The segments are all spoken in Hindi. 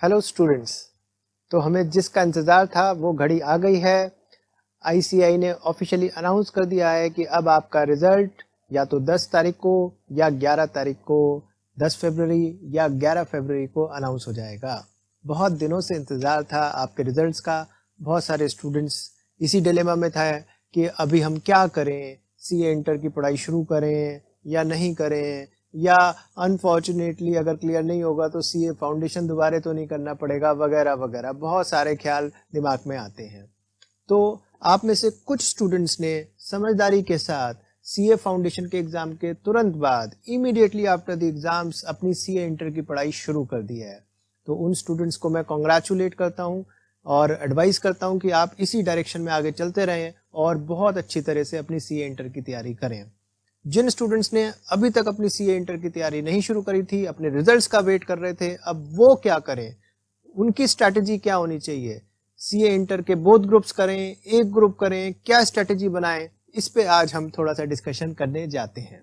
Hello students. तो हमें जिसका इंतज़ार था वो घड़ी आ गई है। आईसीएआई ने ऑफिशियली अनाउंस कर दिया है कि अब आपका रिज़ल्ट या तो 10 तारीख को या 11 तारीख को, 10 फरवरी या 11 फरवरी को अनाउंस हो जाएगा। बहुत दिनों से इंतज़ार था आपके रिज़ल्ट्स का। बहुत सारे स्टूडेंट्स इसी डिलेमा में था कि अभी हम क्या करें, सीए इंटर की पढ़ाई शुरू करें या नहीं करें, या अनफॉर्चुनेटली अगर क्लियर नहीं होगा तो सीए फाउंडेशन दोबारा तो नहीं करना पड़ेगा, वगैरह वगैरह बहुत सारे ख्याल दिमाग में आते हैं। तो आप में से कुछ स्टूडेंट्स ने समझदारी के साथ सीए फाउंडेशन के एग्जाम के तुरंत बाद इमीडिएटली आफ्टर द एग्जाम्स अपनी सीए इंटर की पढ़ाई शुरू कर दी है। तो उन स्टूडेंट्स को मैं कॉन्ग्रेचुलेट करता हूं और एडवाइस करता हूं कि आप इसी डायरेक्शन में आगे चलते रहें और बहुत अच्छी तरह से अपनी सीए इंटर की तैयारी करें। जिन स्टूडेंट्स ने अभी तक अपनी सीए इंटर की तैयारी नहीं शुरू करी थी, अपने रिजल्ट्स का वेट कर रहे थे, अब वो क्या करें, उनकी स्ट्रैटेजी क्या होनी चाहिए, सीए इंटर के बोथ ग्रुप्स करें, एक ग्रुप करें, क्या स्ट्रैटेजी बनाएं, इस पे आज हम थोड़ा सा डिस्कशन करने जाते हैं।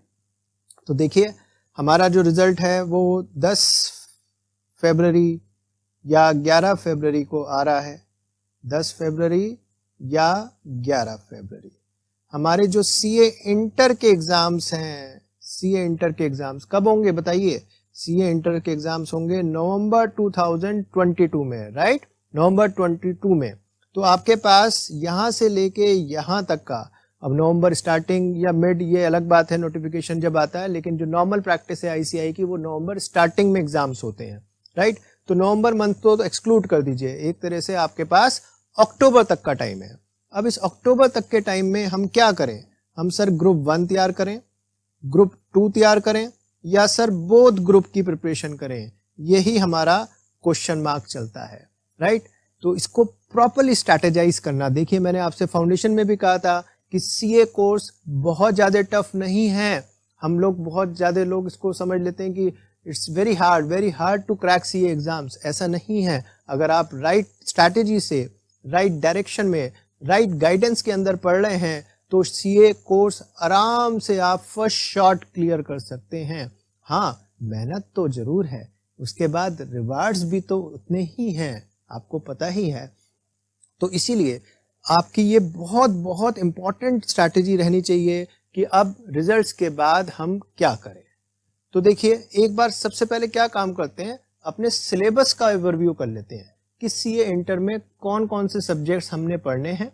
तो देखिए, हमारा जो रिजल्ट है वो 10 फरवरी या 11 फरवरी को आ रहा है। 10 फरवरी या 11 फरवरी हमारे जो सीए इंटर के एग्जाम्स हैं। सीए इंटर के एग्जाम्स कब होंगे बताइए? सीए इंटर के एग्जाम्स होंगे नवंबर 2022 में, राइट, नवंबर 22 में। तो आपके पास यहाँ से लेके यहाँ तक का, अब नवंबर स्टार्टिंग या मिड ये अलग बात है, नोटिफिकेशन जब आता है, लेकिन जो नॉर्मल प्रैक्टिस है आईसीएआई की वो नवंबर स्टार्टिंग में एग्जाम्स होते हैं, राइट। तो नवंबर मंथ तो एक्सक्लूड कर दीजिए, एक तरह से आपके पास अक्टूबर तक का टाइम है। अब इस अक्टूबर तक के टाइम में हम क्या करें? हम सर ग्रुप 1 तैयार करें, ग्रुप 2 तैयार करें, या सर बोथ ग्रुप की प्रिपरेशन करें? यही हमारा क्वेश्चन मार्क चलता है, राइट। तो इसको प्रॉपर्ली स्ट्रैटेजाइज करना। देखिए, मैंने आपसे फाउंडेशन में भी कहा था कि सीए कोर्स बहुत ज़्यादा टफ नहीं है। हम लोग बहुत ज़्यादा लोग इसको समझ लेते हैं कि it's very hard to crack CA exams. ऐसा नहीं है। अगर आप राइट स्ट्रैटेजी से, राइट डायरेक्शन में, राइट गाइडेंस के अंदर पढ़ रहे हैं तो सीए कोर्स आराम से आप फर्स्ट शॉट क्लियर कर सकते हैं। हाँ, मेहनत तो जरूर है, उसके बाद रिवार्ड्स भी तो उतने ही हैं, आपको पता ही है। तो इसीलिए आपकी ये बहुत बहुत इंपॉर्टेंट स्ट्रैटेजी रहनी चाहिए कि अब रिजल्ट्स के बाद हम क्या करें। तो देखिए, एक बार सबसे पहले क्या काम करते हैं, अपने सिलेबस का ओवरव्यू कर लेते हैं कि सीए इंटर में कौन कौन से सब्जेक्ट्स हमने पढ़ने हैं,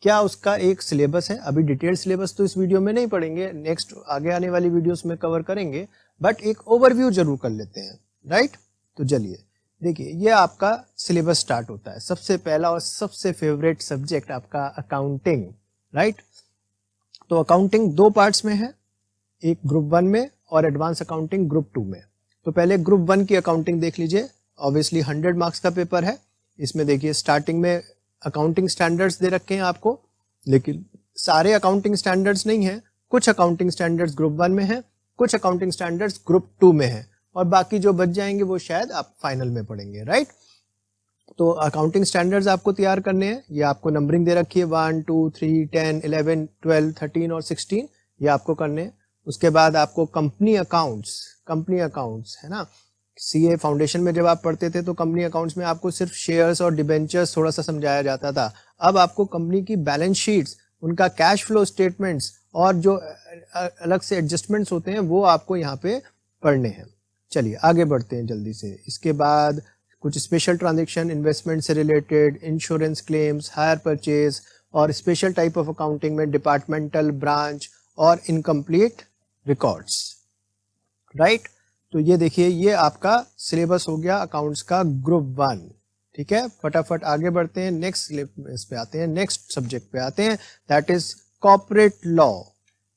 क्या उसका एक सिलेबस है। अभी डिटेल सिलेबस तो इस वीडियो में नहीं पढ़ेंगे, नेक्स्ट आगे आने वाली वीडियोस में कवर करेंगे, बट एक ओवरव्यू जरूर कर लेते हैं, राइट। तो चलिए देखिए, ये आपका सिलेबस स्टार्ट होता है। सबसे पहला और सबसे फेवरेट सब्जेक्ट आपका अकाउंटिंग, राइट। तो अकाउंटिंग 2 पार्ट्स में है, एक ग्रुप 1 में और एडवांस अकाउंटिंग ग्रुप 2 में। तो पहले ग्रुप 1 की अकाउंटिंग देख लीजिए। ऑब्वियसली 100 मार्क्स का पेपर है। इसमें देखिए, स्टार्टिंग में अकाउंटिंग स्टैंडर्ड्स दे रखे हैं आपको, लेकिन सारे अकाउंटिंग स्टैंडर्ड्स नहीं है। कुछ अकाउंटिंग स्टैंडर्ड्स ग्रुप 1 में है, कुछ अकाउंटिंग स्टैंडर्ड्स ग्रुप 2 में है, और बाकी जो बच जाएंगे वो शायद आप फाइनल में पढ़ेंगे, राइट। तो अकाउंटिंग स्टैंडर्ड्स आपको तैयार करने हैं। ये आपको नंबरिंग दे रखी है 1 2 3 10 11 12 13 और 16, ये आपको करने हैं। उसके बाद आपको कंपनी अकाउंट्स है ना। सीए फाउंडेशन में जब आप पढ़ते थे तो कंपनी अकाउंट्स में आपको सिर्फ शेयर्स और डिबेंचर्स थोड़ा सा समझाया जाता था। अब आपको कंपनी की बैलेंस शीट्स, उनका कैश फ्लो स्टेटमेंट्स और जो अलग से एडजस्टमेंट्स होते हैं वो आपको यहाँ पे पढ़ने हैं। चलिए आगे बढ़ते हैं जल्दी से। इसके बाद कुछ स्पेशल ट्रांजेक्शन, इन्वेस्टमेंट से related, insurance claims, hire purchase, और स्पेशल टाइप ऑफ अकाउंटिंग में डिपार्टमेंटल, ब्रांच और इनकम्प्लीट रिकॉर्ड्स, राइट। तो ये देखिए, ये आपका सिलेबस हो गया अकाउंट्स का ग्रुप 1, ठीक है। फटाफट आगे बढ़ते हैं, नेक्स्ट इस पे आते हैं, नेक्स्ट सब्जेक्ट पे आते हैं, that is corporate law.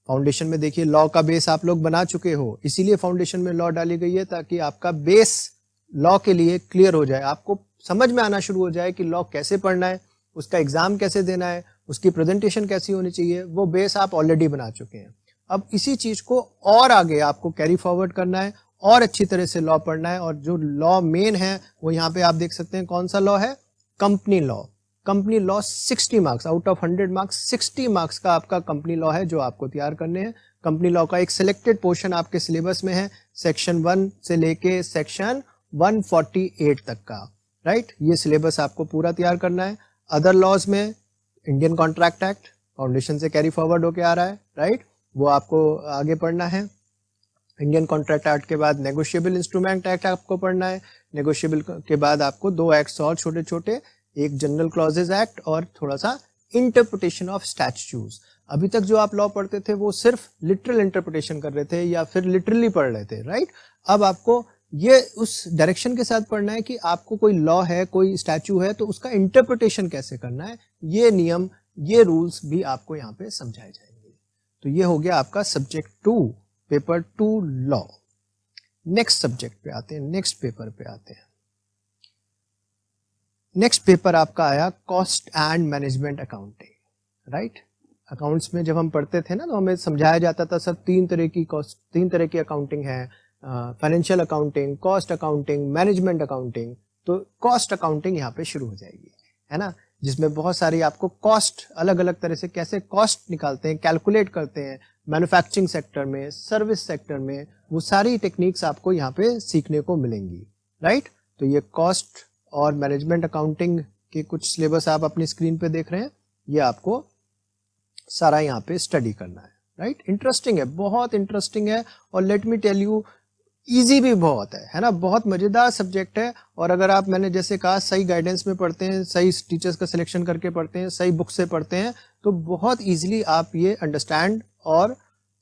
Foundation में देखिए, लॉ का बेस आप लोग बना चुके हो, इसीलिए फाउंडेशन में लॉ डाली गई है ताकि आपका बेस लॉ के लिए क्लियर हो जाए, आपको समझ में आना शुरू हो जाए कि लॉ कैसे पढ़ना है, उसका एग्जाम कैसे देना है, उसकी प्रेजेंटेशन कैसी होनी चाहिए, वो बेस आप ऑलरेडी बना चुके हैं। अब इसी चीज को और आगे आपको कैरी फॉरवर्ड करना है और अच्छी तरह से लॉ पढ़ना है। और जो लॉ मेन है वो यहाँ पे आप देख सकते हैं, कौन सा लॉ है? Company law. Company law 60 marks out of 100 marks, 60 marks का आपका कंपनी लॉ है जो आपको तैयार करने हैं। कंपनी लॉ का एक सिलेक्टेड पोर्शन आपके सिलेबस में है, सेक्शन 1 से लेके सेक्शन 148 तक का। राइट। ये सिलेबस आपको पूरा तैयार करना है। अदर लॉज में इंडियन कॉन्ट्रैक्ट एक्ट फाउंडेशन से कैरी फॉरवर्ड होके आ रहा है, राइट, वो आपको आगे पढ़ना है। इंडियन कॉन्ट्रैक्ट एक्ट के बाद नेगोशिएबल इंस्ट्रूमेंट एक्ट आपको पढ़ना है। नेगोशिएबल के बाद आपको 2 एक्ट्स और छोटे छोटे, एक जनरल क्लॉजेज एक्ट और थोड़ा सा इंटरप्रिटेशन ऑफ स्टैट्यूट्स। अभी तक जो आप लॉ पढ़ते थे वो सिर्फ लिटरल इंटरप्रिटेशन कर रहे थे या फिर लिटरली पढ़ रहे थे, राइट। अब आपको ये उस डायरेक्शन के साथ पढ़ना है कि आपको कोई लॉ है, कोई स्टैच्यू है, तो उसका इंटरप्रिटेशन कैसे करना है, ये नियम, ये रूल्स भी आपको यहाँ पे समझाए जाएंगे। तो ये हो गया आपका subject 2, paper 2 law. Next subject पे आते हैं, नेक्स्ट पेपर पे आते हैं। नेक्स्ट पेपर आपका आया cost and management accounting, right. Accounts में जब हम पढ़ते थे ना तो हमें समझाया जाता था सर 3 तरह की अकाउंटिंग है, financial accounting, cost accounting, management accounting. तो कॉस्ट अकाउंटिंग यहाँ पे शुरू हो जाएगी, है ना, जिसमें बहुत सारी आपको कॉस्ट, अलग अलग तरह से कैसे कॉस्ट निकालते हैं, कैलकुलेट करते हैं, मैन्युफैक्चरिंग सेक्टर में, सर्विस सेक्टर में, वो सारी टेक्निक्स आपको यहाँ पे सीखने को मिलेंगी, राइट। तो ये कॉस्ट और मैनेजमेंट अकाउंटिंग के कुछ सिलेबस आप अपनी स्क्रीन पे देख रहे हैं, ये आपको सारा यहाँ पे स्टडी करना है, राइट। इंटरेस्टिंग है, बहुत इंटरेस्टिंग है, और let me tell you easy भी बहुत है ना, बहुत मजेदार सब्जेक्ट है। और अगर आप, मैंने जैसे कहा, सही गाइडेंस में पढ़ते हैं, सही टीचर्स का सिलेक्शन करके पढ़ते हैं, सही बुक से पढ़ते हैं, तो बहुत इजीली आप ये अंडरस्टैंड और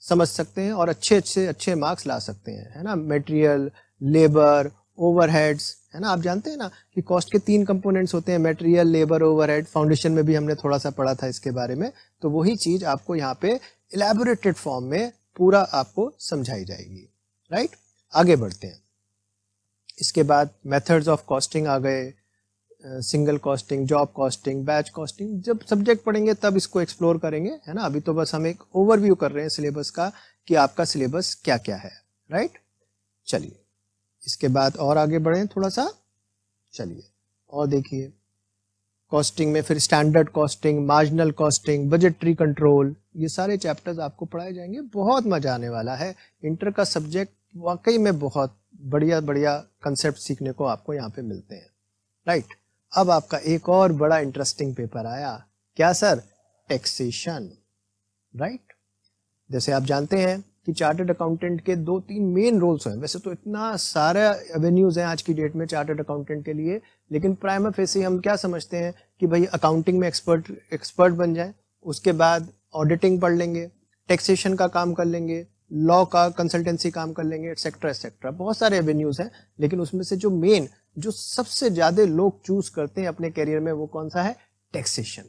समझ सकते हैं और अच्छे मार्क्स ला सकते हैं, है ना। मटेरियल, लेबर, ओवरहेड्स, है ना। आप जानते हैं ना कि कॉस्ट के 3 कंपोनेंट्स होते हैं, मटेरियल, लेबर, ओवरहेड। फाउंडेशन में भी हमने थोड़ा सा पढ़ा था इसके बारे में। तो वही चीज आपको यहाँ पे इलैबोरेटेड फॉर्म में पूरा आपको समझाई जाएगी, राइट। आगे बढ़ते हैं। इसके बाद मेथड्स ऑफ कॉस्टिंग आ गए, single costing, job costing, batch costing. जब सब्जेक्ट पढ़ेंगे तब इसको एक्सप्लोर करेंगे, है ना। अभी तो बस हम एक ओवरव्यू कर रहे हैं सिलेबस का कि आपका सिलेबस क्या क्या है, राइट। चलिए इसके बाद और आगे बढ़ें थोड़ा सा। चलिए और देखिए, कॉस्टिंग में फिर standard costing, marginal costing, budgetary control, ये सारे चैप्टर्स आपको पढ़ाए जाएंगे। बहुत मजा आने वाला है। इंटर का सब्जेक्ट वाकई में बहुत बढ़िया बढ़िया कंसेप्ट सीखने को आपको यहाँ पे मिलते हैं, राइट। अब आपका एक और बड़ा इंटरेस्टिंग पेपर आया, क्या सर? Taxation, right. जैसे आप जानते हैं कि चार्टर्ड अकाउंटेंट के 2-3 मेन रोल्स हैं। वैसे तो इतना सारा एवेन्यूज हैं आज की डेट में चार्टर्ड अकाउंटेंट के लिए, लेकिन प्राइमा फेसी हम क्या समझते हैं कि भाई अकाउंटिंग में एक्सपर्ट बन जाए, उसके बाद ऑडिटिंग पढ़ लेंगे, टैक्सेशन का काम कर लेंगे, लॉ का कंसल्टेंसी काम कर लेंगे, एटसेट्रा एटसेट्रा। बहुत सारे एवेन्यूज हैं, लेकिन उसमें से जो सबसे ज्यादा लोग चूज करते हैं अपने करियर में, वो कौन सा है? टैक्सेशन।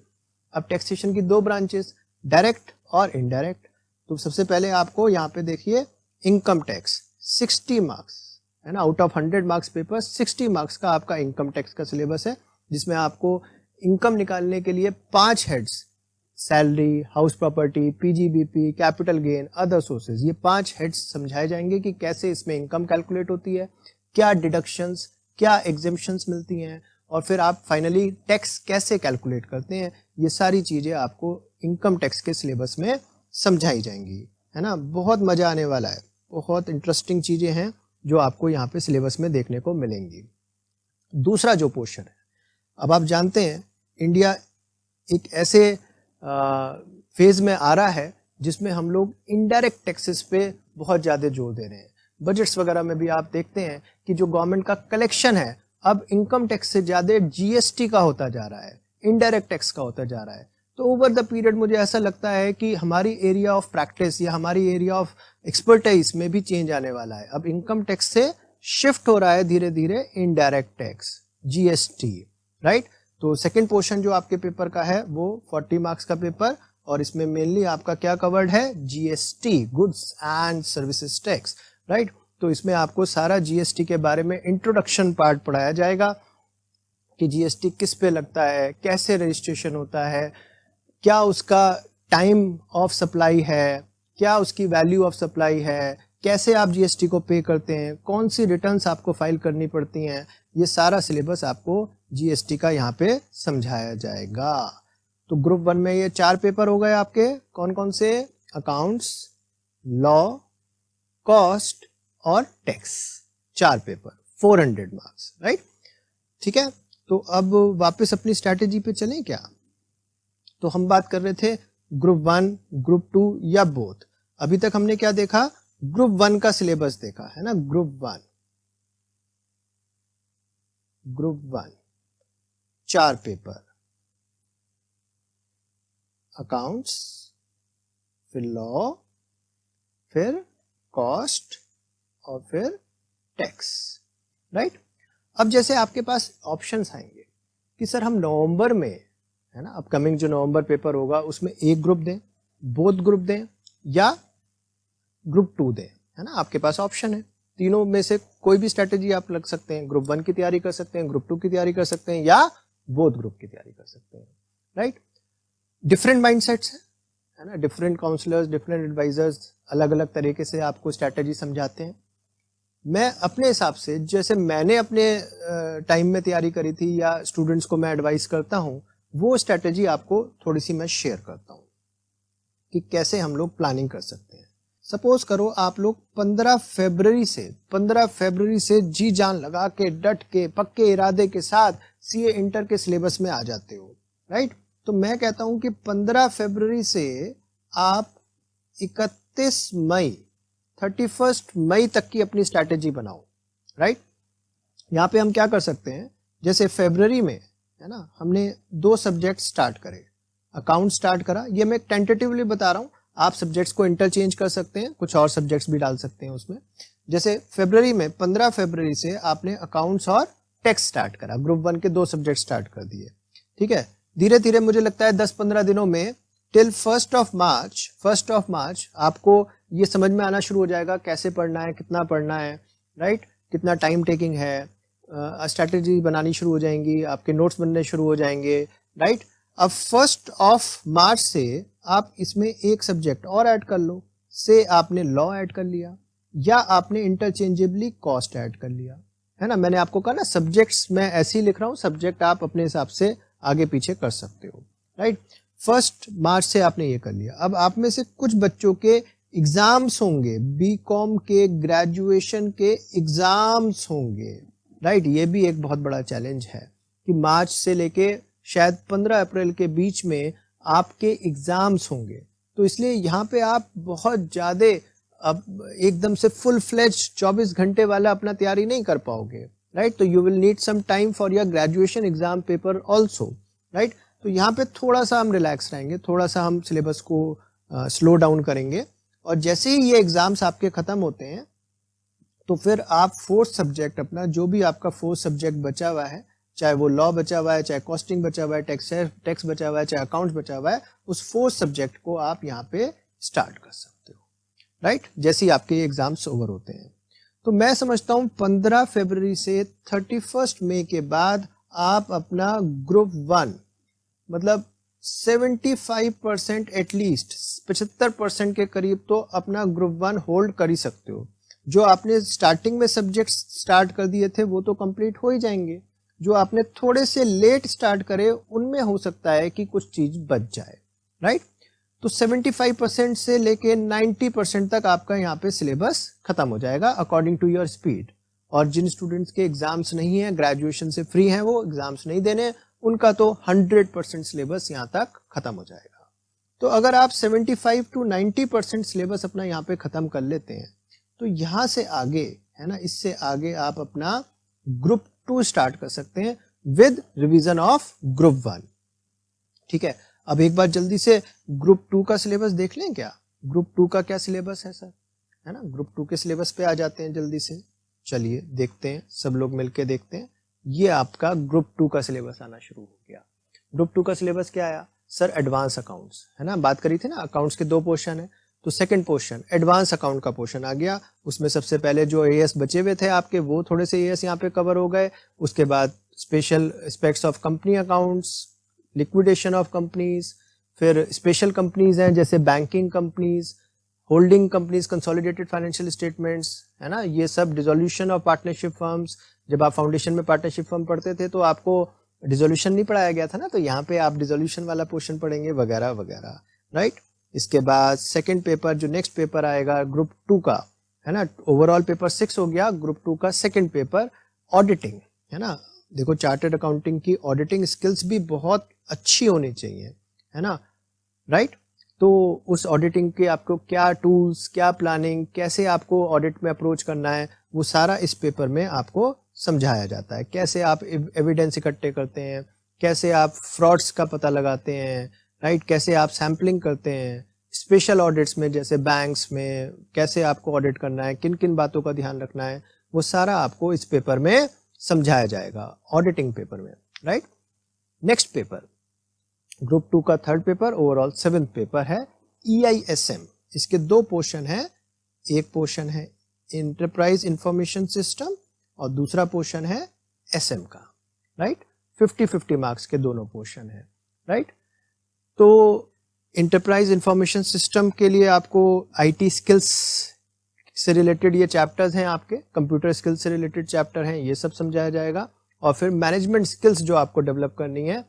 अब टैक्सेशन की 2 ब्रांचेस, डायरेक्ट और इनडायरेक्ट। तो सबसे पहले आपको यहाँ पे देखिए इनकम टैक्स, 60 मार्क्स, है ना। Out of 100 marks paper 60 marks का आपका इनकम टैक्स का सिलेबस है, जिसमें आपको इनकम निकालने के लिए 5 heads, salary, house property, PGBP, capital gain, other sources, ये 5 हेड्स समझाए जाएंगे कि कैसे इसमें इनकम कैलकुलेट होती है, क्या डिडक्शंस, क्या एग्जेम्पशंस मिलती हैं, और फिर आप फाइनली टैक्स कैसे कैलकुलेट करते हैं। ये सारी चीजें आपको इनकम टैक्स के सिलेबस में समझाई जाएंगी, है ना। बहुत मजा आने वाला है, बहुत इंटरेस्टिंग चीजें हैं जो आपको यहाँ पे सिलेबस में देखने को मिलेंगी। दूसरा जो पोर्शन है, अब आप जानते हैं इंडिया एक ऐसे फेज में आ रहा है जिसमें हम लोग इनडायरेक्ट टैक्सेस पे बहुत ज्यादा जोर दे रहे हैं। बजट्स वगैरह में भी आप देखते हैं कि जो गवर्नमेंट का कलेक्शन है अब इनकम टैक्स से ज्यादा जीएसटी का होता जा रहा है, इनडायरेक्ट टैक्स का होता जा रहा है। तो ओवर द पीरियड मुझे ऐसा लगता है कि हमारी एरिया ऑफ प्रैक्टिस या हमारी एरिया ऑफ एक्सपर्टाइज में भी चेंज आने वाला है। अब इनकम टैक्स से शिफ्ट हो रहा है धीरे धीरे इनडायरेक्ट टैक्स, जीएसटी, राइट। तो सेकंड पोर्शन जो आपके पेपर का है वो 40 मार्क्स का पेपर, और इसमें मेनली आपका क्या कवर्ड है? GST, goods and services tax, right. तो इसमें आपको सारा जीएसटी के बारे में इंट्रोडक्शन पार्ट पढ़ाया जाएगा कि जीएसटी किस पे लगता है, कैसे रजिस्ट्रेशन होता है, क्या उसका टाइम ऑफ सप्लाई है, क्या उसकी वैल्यू ऑफ सप्लाई है, कैसे आप जीएसटी को पे करते हैं, कौन सी रिटर्न्स आपको फाइल करनी पड़ती हैं। ये सारा सिलेबस आपको जीएसटी का यहाँ पे समझाया जाएगा। तो ग्रुप 1 में ये 4 पेपर हो गए आपके, कौन कौन से? अकाउंट्स, लॉ, कॉस्ट और टैक्स, 4 पेपर, 400 मार्क्स, राइट। ठीक है, तो अब वापस अपनी स्ट्रैटेजी पे चलें क्या? तो हम बात कर रहे थे ग्रुप 1, ग्रुप 2 या बोथ। अभी तक हमने क्या देखा? ग्रुप 1 का सिलेबस देखा है ना। ग्रुप 1 4 पेपर, अकाउंट्स, फिर लॉ, फिर कॉस्ट और फिर टैक्स, राइट। अब जैसे आपके पास ऑप्शंस आएंगे कि सर हम नवंबर में, है ना, अपकमिंग जो नवंबर पेपर होगा उसमें एक ग्रुप दें, बोथ ग्रुप दें या ग्रुप 2 दें, है ना। आपके पास ऑप्शन है, तीनों में से कोई भी स्ट्रेटेजी आप लग सकते हैं। ग्रुप 1 की तैयारी कर सकते हैं, ग्रुप 2 की तैयारी कर सकते हैं या बोथ ग्रुप की तैयारी कर सकते हैं, राइट। डिफरेंट माइंडसेट्स है ना, डिफरेंट काउंसलर्स, डिफरेंट एडवाइजर्स अलग अलग तरीके से आपको स्ट्रैटेजी समझाते हैं। मैं अपने हिसाब से, जैसे मैंने अपने टाइम में तैयारी करी थी या स्टूडेंट्स को मैं एडवाइस करता हूं, वो स्ट्रैटेजी आपको थोड़ी सी मैं शेयर करता हूं कि कैसे हम लोग प्लानिंग कर सकते हैं। सपोज करो आप लोग 15 फरवरी से जी जान लगा के, डट के, पक्के इरादे के साथ सीए इंटर के सिलेबस में आ जाते हो, राइट। तो मैं कहता हूं कि 15 फरवरी से आप 31 मई तक की अपनी स्ट्रैटेजी बनाओ, राइट। यहाँ पे हम क्या कर सकते हैं, जैसे फरवरी में, है ना, हमने 2 सब्जेक्ट स्टार्ट करे, अकाउंट स्टार्ट करा। ये मैं टेंटेटिवली बता रहा हूँ, आप सब्जेक्ट्स को इंटरचेंज कर सकते हैं, कुछ और सब्जेक्ट्स भी डाल सकते हैं उसमें। जैसे फरवरी में 15 फरवरी से आपने अकाउंट्स और टैक्स स्टार्ट करा, ग्रुप 1 के 2 सब्जेक्ट स्टार्ट कर दिए, ठीक है। धीरे धीरे मुझे लगता है 10-15 दिनों में टिल 1 मार्च आपको ये समझ में आना शुरू हो जाएगा कैसे पढ़ना है, कितना पढ़ना है, राइट, कितना टाइम टेकिंग है। स्ट्रैटेजी बनानी शुरू हो जाएंगी, आपके नोट्स बनने शुरू हो जाएंगे, राइट। अब 1 मार्च से आप इसमें एक सब्जेक्ट और ऐड कर लो, से आपने लॉ ऐड कर लिया या आपने इंटरचेंजेबली कॉस्ट ऐड कर लिया, है ना। मैंने आपको कहा ना, सब्जेक्ट्स मैं ऐसे ही लिख रहा हूँ, सब्जेक्ट आप अपने हिसाब से आगे पीछे कर सकते हो, राइट। 1 मार्च से आपने ये कर लिया। अब आप में से कुछ बच्चों के एग्जाम्स होंगे, बीकॉम के, ग्रेजुएशन के एग्जाम्स होंगे, राइट। ये भी एक बहुत बड़ा चैलेंज है कि मार्च से लेके शायद 15 अप्रैल के बीच में आपके एग्जाम्स होंगे। तो इसलिए यहाँ पे आप बहुत ज़्यादा अब एकदम से फुल फ्लेज 24 घंटे वाला अपना तैयारी नहीं कर पाओगे, राइट। तो you will need some time for your graduation exam paper also, right. तो यहाँ पे थोड़ा सा हम रिलैक्स रहेंगे, थोड़ा सा हम सिलेबस को स्लो डाउन करेंगे, और जैसे ही ये एग्जाम्स आपके खत्म होते हैं तो फिर आप 4th सब्जेक्ट अपना, जो भी आपका 4th सब्जेक्ट बचा हुआ है, चाहे वो लॉ बचा हुआ है, चाहे कॉस्टिंग बचा हुआ है, टैक्स बचा हुआ है, चाहे अकाउंट्स बचा हुआ है, उस 4th सब्जेक्ट को आप यहाँ पे स्टार्ट कर सकते हो, राइट, जैसे ही आपके एग्जाम्स ओवर होते हैं। तो मैं समझता हूँ 15 फरवरी से 31 मई के बाद आप अपना ग्रुप 1 मतलब 75% एटलीस्ट 75% के करीब तो अपना ग्रुप 1 होल्ड कर ही सकते हो। जो आपने स्टार्टिंग में सब्जेक्ट स्टार्ट कर दिए थे वो तो कंप्लीट हो ही जाएंगे, जो आपने थोड़े से लेट स्टार्ट करे उनमें हो सकता है कि कुछ चीज बच जाए, राइट। तो 75% से लेके 90% तक आपका यहाँ पे सिलेबस खत्म हो जाएगा अकॉर्डिंग टू योर स्पीड। और जिन स्टूडेंट्स के एग्जाम्स नहीं है, ग्रेजुएशन से फ्री हैं, वो एग्जाम्स नहीं देने, उनका तो 100% सिलेबस यहाँ तक खत्म हो जाएगा। तो अगर आप 75 to 90% सिलेबस अपना यहाँ पे खत्म कर लेते हैं तो यहाँ से आगे, है ना, इससे आगे आप अपना ग्रुप 2 स्टार्ट कर सकते हैं विद रिवीजन ऑफ ग्रुप 1, ठीक है। अब एक बार जल्दी से ग्रुप 2 का सिलेबस देख लें क्या? ग्रुप 2 का क्या सिलेबस है सर, है ना। ग्रुप 2 के सिलेबस पे आ जाते हैं जल्दी से, चलिए देखते हैं, सब लोग मिलके देखते हैं। ये आपका ग्रुप 2 का सिलेबस आना शुरू हो गया। ग्रुप 2 का सिलेबस क्या आया सर? एडवांस अकाउंट्स, है ना, बात करी थी ना, अकाउंट्स के 2 पोर्शन है, तो सेकंड पोर्शन एडवांस अकाउंट का पोर्शन आ गया। उसमें सबसे पहले जो एएस बचे हुए थे आपके, वो थोड़े से एएस यहाँ पे कवर हो गए। उसके बाद special aspects of company accounts, liquidation of companies, फिर स्पेशल कंपनीज हैं जैसे banking companies, holding companies, consolidated financial statements, है ना, ये सब, डिसोल्यूशन ऑफ पार्टनरशिप फर्म्स। जब आप फाउंडेशन में पार्टनरशिप फर्म पढ़ते थे तो आपको डिसोल्यूशन नहीं पढ़ाया गया था ना, तो यहाँ पे आप डिसोल्यूशन वाला पोर्शन पढ़ेंगे वगैरह वगैरह, राइट। इसके बाद सेकंड पेपर, जो नेक्स्ट पेपर आएगा ग्रुप 2 का, है ना, ओवरऑल पेपर 6 हो गया, ग्रुप 2 का सेकंड पेपर ऑडिटिंग, है ना, देखो चार्टर्ड अकाउंटिंग की ऑडिटिंग स्किल्स भी बहुत अच्छी होनी चाहिए, है ना, राइट। तो उस ऑडिटिंग के आपको क्या टूल्स, क्या प्लानिंग, कैसे आपको ऑडिट में अप्रोच करना है, वो सारा इस पेपर में आपको समझाया जाता है। कैसे आप एविडेंस इकट्ठे करते हैं, कैसे आप फ्रॉड्स का पता लगाते हैं, राइट, कैसे आप सैम्पलिंग करते हैं, स्पेशल ऑडिट्स में जैसे बैंक्स में कैसे आपको ऑडिट करना है, किन किन बातों का ध्यान रखना है, वो सारा आपको इस पेपर में समझाया जाएगा, ऑडिटिंग पेपर में, राइट। नेक्स्ट पेपर, ग्रुप 2 का third paper, overall 7th paper है EISM। इसके 2 पोर्शन है, एक पोर्शन है इंटरप्राइज इंफॉर्मेशन सिस्टम और दूसरा पोर्शन है SM का, राइट। 50-50 मार्क्स के दोनों पोर्शन है, राइट। तो इंटरप्राइज इंफॉर्मेशन सिस्टम के लिए आपको IT स्किल्स से रिलेटेड ये चैप्टर्स हैं, आपके कंप्यूटर स्किल्स से रिलेटेड चैप्टर हैं, ये सब समझाया जाएगा। और फिर मैनेजमेंट स्किल्स जो आपको डेवलप करनी है,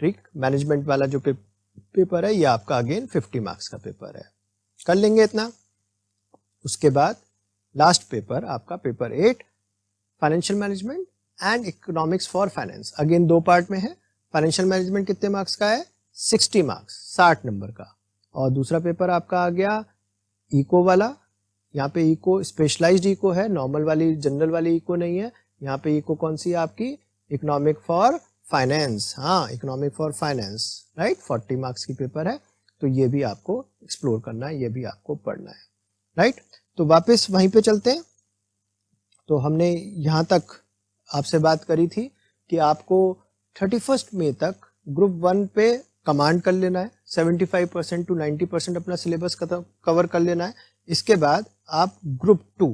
ठीक, मैनेजमेंट वाला जो पेपर है ये आपका अगेन 50 मार्क्स का पेपर है, कर लेंगे इतना। उसके बाद लास्ट पेपर आपका paper 8 financial management and economics for finance, again 2 part में है। फाइनेंशियल मैनेजमेंट कितने मार्क्स का है, 60 मार्क्स, 60 नंबर का। और दूसरा पेपर आपका आ गया इको वाला, यहाँ पे इको स्पेशलाइज्ड इको है, नॉर्मल वाली जनरल वाली इको नहीं है। यहाँ पे इको कौन सी है आपकी, इकोनॉमिक फॉर फाइनेंस, हाँ economic for finance, right. 40 marks की पेपर है, तो ये भी आपको एक्सप्लोर करना है, ये भी आपको पढ़ना है, राइट। तो वापस वहीं पे चलते हैं। तो हमने यहाँ तक आपसे बात करी थी कि आपको 31 मई तक ग्रुप 1 पे कमांड कर लेना है, 75% to 90% अपना सिलेबस कवर कर लेना है। इसके बाद आप ग्रुप 2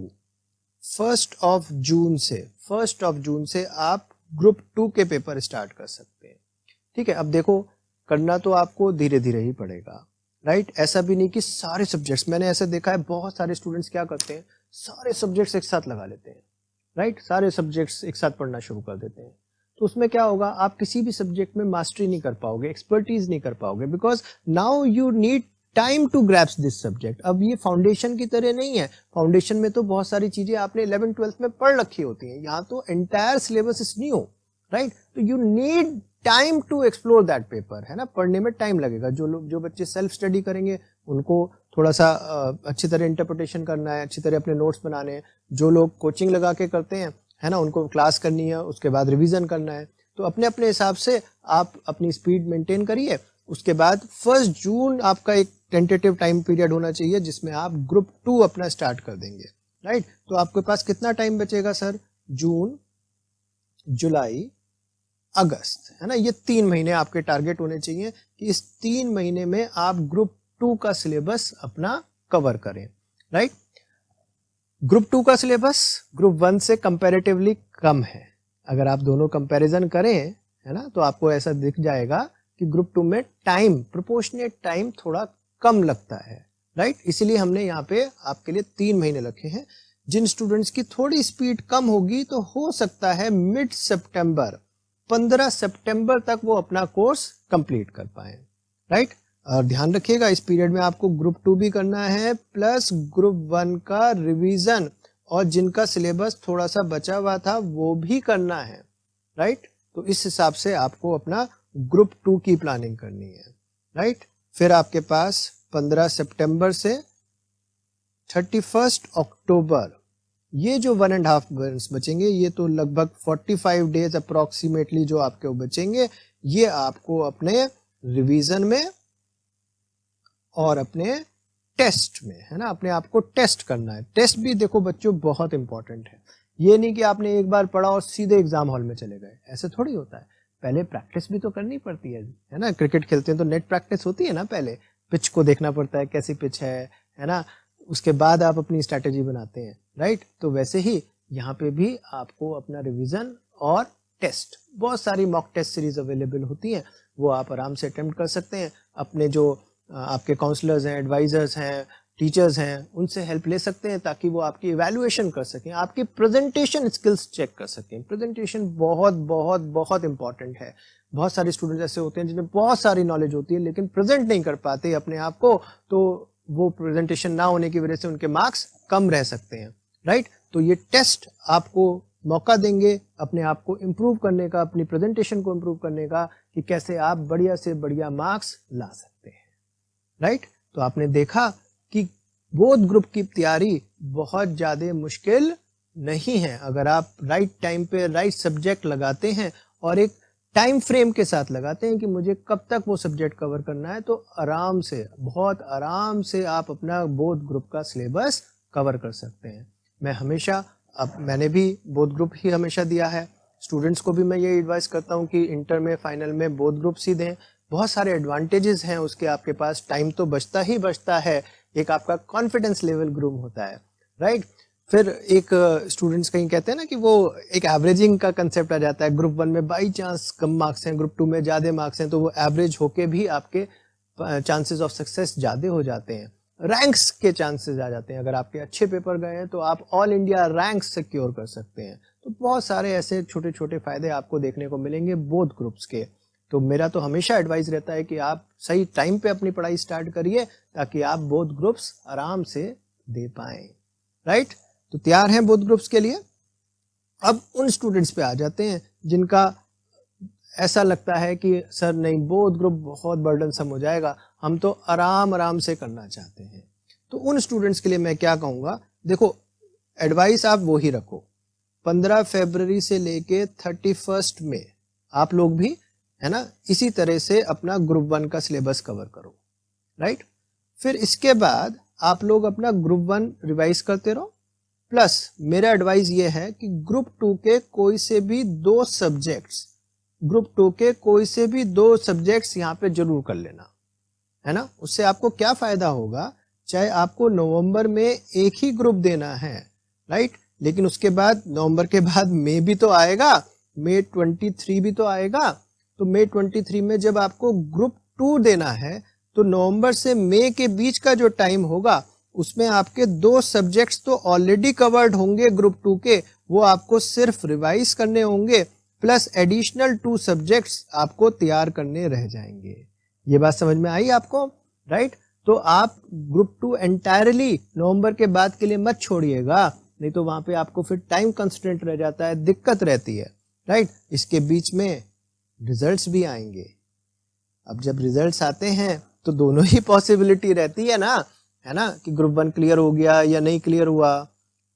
1 जून से आप ग्रुप 2 के पेपर स्टार्ट कर सकते हैं, ठीक है। अब देखो करना तो आपको धीरे धीरे ही पड़ेगा, राइट। ऐसा भी नहीं कि सारे सब्जेक्ट्स, मैंने ऐसा देखा है बहुत सारे स्टूडेंट्स क्या करते हैं, सारे सब्जेक्ट्स एक साथ लगा लेते हैं, राइट, सारे सब्जेक्ट्स एक साथ पढ़ना शुरू कर देते हैं। तो उसमें क्या होगा, आप किसी भी सब्जेक्ट में मास्टरी नहीं कर पाओगे, एक्सपर्टीज नहीं कर पाओगे, because now you need time to grasp this subject. अब ये फाउंडेशन की तरह नहीं है, फाउंडेशन में तो बहुत सारी चीजें आपने 11th-12th में पढ़ रखी होती हैं, यहाँ तो entire syllabus is new, right. तो you need time to explore that paper, है ना, पढ़ने में टाइम लगेगा। जो बच्चे सेल्फ स्टडी करेंगे उनको थोड़ा सा अच्छी तरह इंटरप्रिटेशन करना है, अच्छी तरह अपने नोट्स बनाने हैं। जो लोग कोचिंग लगा के करते हैं, है ना, उनको क्लास करनी है, उसके बाद रिवीजन करना है। तो अपने अपने हिसाब से आप अपनी स्पीड मेंटेन करिए। उसके बाद 1 जून आपका एक टेंटेटिव टाइम पीरियड होना चाहिए जिसमें आप ग्रुप 2 अपना स्टार्ट कर देंगे, राइट। तो आपके पास कितना टाइम बचेगा सर, जून, जुलाई, अगस्त, है ना, ये 3 महीने आपके टारगेट होने चाहिए कि इस 3 महीने में आप ग्रुप 2 का सिलेबस अपना कवर करें, राइट। ग्रुप 2 का सिलेबस ग्रुप 1 से कंपैरेटिवली कम है। अगर आप दोनों कंपैरिजन करें, है ना, तो आपको ऐसा दिख जाएगा कि ग्रुप 2 में टाइम, प्रोपोर्शनेट टाइम थोड़ा कम लगता है, राइट। इसीलिए हमने यहाँ पे आपके लिए 3 महीने रखे हैं। जिन स्टूडेंट्स की थोड़ी स्पीड कम होगी तो हो सकता है मिड सितंबर, 15 सितंबर तक वो अपना कोर्स कंप्लीट कर पाए, राइट। और ध्यान रखिएगा इस पीरियड में आपको ग्रुप 2 भी करना है प्लस ग्रुप 1 का रिवीजन, और जिनका सिलेबस थोड़ा सा बचा हुआ था वो भी करना है, राइट। तो इस हिसाब से आपको अपना ग्रुप 2 की प्लानिंग करनी है, राइट। फिर आपके पास 15 सितंबर से 31 अक्टूबर, ये जो 1.5 मंथ्स बचेंगे, ये तो लगभग 45 डेज अप्रोक्सीमेटली जो आपके बचेंगे, ये आपको अपने रिवीजन में और अपने टेस्ट में, है ना, अपने आप को टेस्ट करना है। टेस्ट भी देखो बच्चों बहुत इंपॉर्टेंट है। ये नहीं कि आपने एक बार पढ़ा और सीधे एग्जाम हॉल में चले गए, ऐसे थोड़ी होता है। पहले प्रैक्टिस भी तो करनी पड़ती है ना। क्रिकेट खेलते हैं तो नेट प्रैक्टिस होती है ना, पहले पिच को देखना पड़ता है कैसी पिच है ना, उसके बाद आप अपनी स्ट्रैटेजी बनाते हैं, राइट। तो वैसे ही यहाँ पे भी आपको अपना रिवीजन और टेस्ट, बहुत सारी मॉक टेस्ट सीरीज अवेलेबल होती हैं, वो आप आराम से अटेम्प्ट कर सकते हैं। अपने जो आपके काउंसलर्स हैं, एडवाइजर्स हैं, टीचर्स हैं, उनसे हेल्प ले सकते हैं ताकि वो आपकी इवैल्यूएशन कर सकें, आपकी प्रेजेंटेशन स्किल्स चेक कर सकें। प्रेजेंटेशन बहुत बहुत बहुत इंपॉर्टेंट है। बहुत सारे स्टूडेंट्स ऐसे होते हैं जिन्हें बहुत सारी नॉलेज होती है लेकिन प्रेजेंट नहीं कर पाते अपने आप को, तो वो प्रेजेंटेशन ना होने की वजह से उनके मार्क्स कम रह सकते हैं, राइट। तो ये टेस्ट आपको मौका देंगे अपने आप को इम्प्रूव करने का, अपनी प्रेजेंटेशन को इम्प्रूव करने का, कि कैसे आप बढ़िया से बढ़िया मार्क्स ला सकते हैं, राइट। तो आपने देखा कि बोथ ग्रुप की तैयारी बहुत ज़्यादा मुश्किल नहीं है, अगर आप राइट टाइम पे राइट सब्जेक्ट लगाते हैं और एक टाइम फ्रेम के साथ लगाते हैं कि मुझे कब तक वो सब्जेक्ट कवर करना है, तो आराम से, बहुत आराम से आप अपना बोथ ग्रुप का सिलेबस कवर कर सकते हैं। मैं हमेशा, अब मैंने भी बोथ ग्रुप ही हमेशा दिया है, स्टूडेंट्स को भी मैं ये एडवाइस करता हूँ कि इंटर में, फाइनल में बोथ ग्रुप्स ही दें। बहुत सारे एडवांटेजेस हैं उसके, आपके पास टाइम तो बचता ही बचता है, एक आपका कॉन्फिडेंस लेवल ग्रूम होता है, राइट। फिर एक स्टूडेंट्स कहीं कहते हैं ना कि वो एक एवरेजिंग का कंसेप्ट आ जाता है, ग्रुप 1 में बाई चांस कम मार्क्स हैं, ग्रुप 2 में ज़्यादा मार्क्स हैं, तो वो एवरेज होके भी आपके चांसेस ऑफ सक्सेस ज़्यादा हो जाते हैं, रैंक्स के चांसेस आ जाते हैं। अगर आपके अच्छे पेपर गए हैं तो आप ऑल इंडिया रैंक्स सिक्योर कर सकते हैं। तो बहुत सारे ऐसे छोटे छोटे फायदे आपको देखने को मिलेंगे बोथ ग्रुप्स के। तो मेरा तो हमेशा एडवाइस रहता है कि आप सही टाइम पे अपनी पढ़ाई स्टार्ट करिए, ताकि आप बोथ ग्रुप्स आराम से दे पाएं, राइट। तो तैयार हैं बोथ ग्रुप्स के लिए। अब उन स्टूडेंट्स पे आ जाते हैं जिनका ऐसा लगता है कि सर नहीं, बोथ ग्रुप बहुत बर्डनसम हो जाएगा, हम तो आराम आराम से करना चाहते हैं। तो उन स्टूडेंट्स के लिए मैं क्या कहूँगा, देखो एडवाइस आप वो ही रखो, 15 फरवरी से लेके 31 में आप लोग भी, है ना, इसी तरह से अपना ग्रुप 1 का सिलेबस कवर करो, राइट। फिर इसके बाद आप लोग अपना ग्रुप 1 रिवाइज करते रहो, प्लस मेरा एडवाइस ये है कि ग्रुप 2 के कोई से भी 2 सब्जेक्ट्स, ग्रुप 2 के कोई से भी 2 सब्जेक्ट्स यहाँ पे जरूर कर लेना, है ना। उससे आपको क्या फायदा होगा, चाहे आपको नवंबर में एक ही ग्रुप देना है, राइट, लेकिन उसके बाद नवंबर के बाद मई भी तो आएगा, मई 23 भी तो आएगा। तो मई 23 में जब आपको ग्रुप 2 देना है, तो नवंबर से मई के बीच का जो टाइम होगा उसमें आपके 2 सब्जेक्ट्स तो ऑलरेडी कवर्ड होंगे ग्रुप 2 के, वो आपको सिर्फ रिवाइज करने होंगे, प्लस एडिशनल 2 सब्जेक्ट्स आपको तैयार करने रह जाएंगे। ये बात समझ में आई आपको, राइट। तो आप ग्रुप 2 एंटायरली नवंबर के बाद के लिए मत छोड़िएगा, नहीं तो वहां पे आपको फिर टाइम कंस्ट्रेंट रह जाता है, दिक्कत रहती है, राइट। इसके बीच में रिजल्ट्स भी आएंगे। अब जब रिजल्ट्स आते हैं तो दोनों ही पॉसिबिलिटी रहती है ना, है ना, कि ग्रुप 1 क्लियर हो गया या नहीं क्लियर हुआ।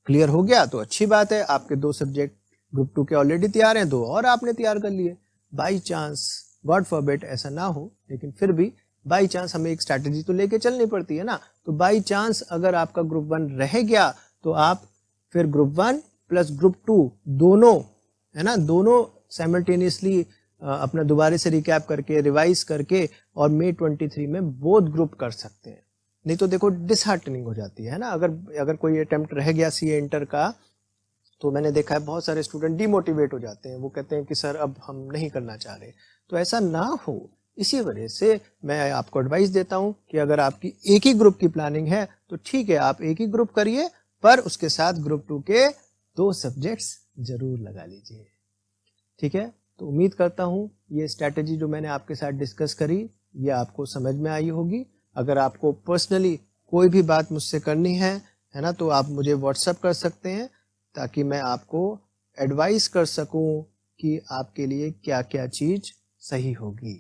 क्लियर हो गया तो अच्छी बात है, आपके 2 सब्जेक्ट ग्रुप 2 के ऑलरेडी तैयार हैं, 2 और आपने तैयार कर लिए। बाई चांस, गॉड फॉरबिड ऐसा ना हो, लेकिन फिर भी बाई चांस हमें एक स्ट्रैटेजी तो लेके चलनी पड़ती है ना। तो बाई चांस अगर आपका ग्रुप 1 रह गया तो आप फिर ग्रुप 1 प्लस ग्रुप 2 दोनों, है ना, दोनों साइमल्टेनियसली अपना दोबारा से रिकैप करके, रिवाइज करके और मई 23 में बोथ ग्रुप कर सकते हैं। नहीं तो देखो डिसहार्टनिंग हो जाती है ना, अगर कोई अटेम्प्ट रह गया सीए इंटर का, तो मैंने देखा है बहुत सारे स्टूडेंट डिमोटिवेट हो जाते हैं, वो कहते हैं कि सर अब हम नहीं करना चाह रहे। तो ऐसा ना हो, इसी वजह से मैं आपको एडवाइस देता हूं कि अगर आपकी एक ही ग्रुप की प्लानिंग है तो ठीक है, आप एक ही ग्रुप करिए, पर उसके साथ ग्रुप 2 के 2 सब्जेक्ट्स जरूर लगा लीजिए, ठीक है। तो उम्मीद करता हूँ ये स्ट्रैटेजी जो मैंने आपके साथ डिस्कस करी ये आपको समझ में आई होगी। अगर आपको पर्सनली कोई भी बात मुझसे करनी है ना, तो आप मुझे व्हाट्सएप कर सकते हैं, ताकि मैं आपको एडवाइस कर सकूं कि आपके लिए क्या क्या चीज़ सही होगी,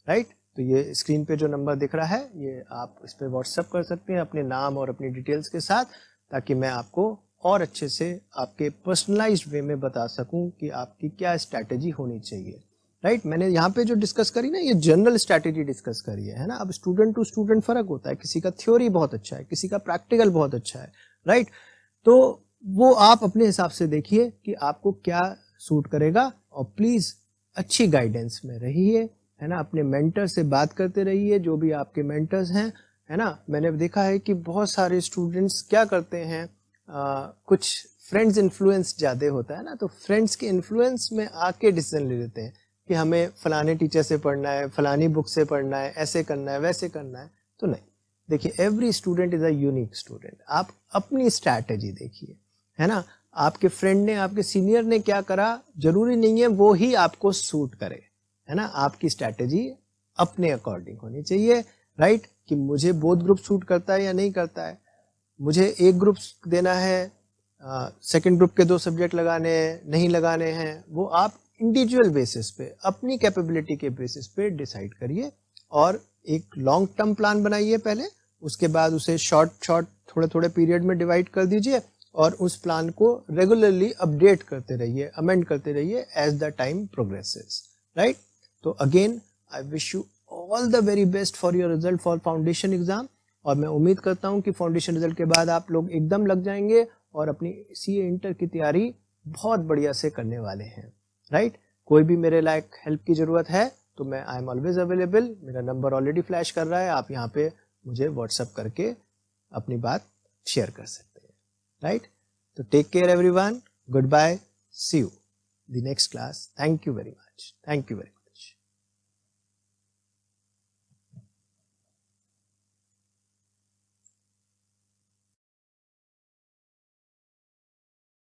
राइट। तो ये स्क्रीन पे जो नंबर दिख रहा है, ये आप इस पर व्हाट्सएप कर सकते हैं अपने नाम और अपनी डिटेल्स के साथ, ताकि मैं आपको और अच्छे से आपके पर्सनलाइज्ड वे में बता सकूं कि आपकी क्या स्ट्रैटेजी होनी चाहिए, राइट। मैंने यहाँ पे जो डिस्कस करी ना, ये जनरल स्ट्रैटेजी डिस्कस करी है ना। अब स्टूडेंट टू स्टूडेंट फर्क होता है, किसी का थ्योरी बहुत अच्छा है, किसी का प्रैक्टिकल बहुत अच्छा है, राइट। तो वो आप अपने हिसाब से देखिए कि आपको क्या सूट करेगा, और प्लीज अच्छी गाइडेंस में रहिए, है ना। अपने मेंटर से बात करते रहिए, जो भी आपके मेंटर्स हैं, है ना। मैंने देखा है कि बहुत सारे स्टूडेंट्स क्या करते हैं, कुछ फ्रेंड्स इन्फ्लुएंस ज़्यादा होता है ना, तो फ्रेंड्स के इन्फ्लुएंस में आके डिसीजन ले लेते हैं कि हमें फलाने टीचर से पढ़ना है, फलानी बुक से पढ़ना है, ऐसे करना है, वैसे करना है। तो नहीं, देखिए every student is a unique student. आप अपनी स्ट्रैटेजी देखिए, है ना। आपके फ्रेंड ने, आपके सीनियर ने क्या करा, जरूरी नहीं है वो ही आपको सूट करे, है ना। आपकी स्ट्रैटेजी अपने अकॉर्डिंग होनी चाहिए, राइट, कि मुझे बोथ ग्रुप सूट करता है या नहीं करता है। मुझे एक ग्रुप देना है सेकंड ग्रुप के 2 सब्जेक्ट लगाने हैं, नहीं लगाने हैं, वो आप इंडिविजुअल बेसिस पे, अपनी कैपेबिलिटी के बेसिस पे डिसाइड करिए और एक लॉन्ग टर्म प्लान बनाइए पहले, उसके बाद उसे शॉर्ट थोड़े थोड़े पीरियड में डिवाइड कर दीजिए और उस प्लान को रेगुलरली अपडेट करते रहिए, अमेंड करते रहिए as the time progresses, right. तो again I wish you all the very best for your result for foundation exam, और मैं उम्मीद करता हूं कि फाउंडेशन रिजल्ट के बाद आप लोग एकदम लग जाएंगे और अपनी सीए इंटर की तैयारी बहुत बढ़िया से करने वाले हैं, राइट। कोई भी मेरे लायक हेल्प की ज़रूरत है तो मैं आई एम ऑलवेज अवेलेबल, मेरा नंबर ऑलरेडी फ्लैश कर रहा है, आप यहाँ पे मुझे व्हाट्सअप करके अपनी बात शेयर कर सकते हैं, राइट। तो take care everyone, good bye, see you the next class, thank you very much, thank you very much.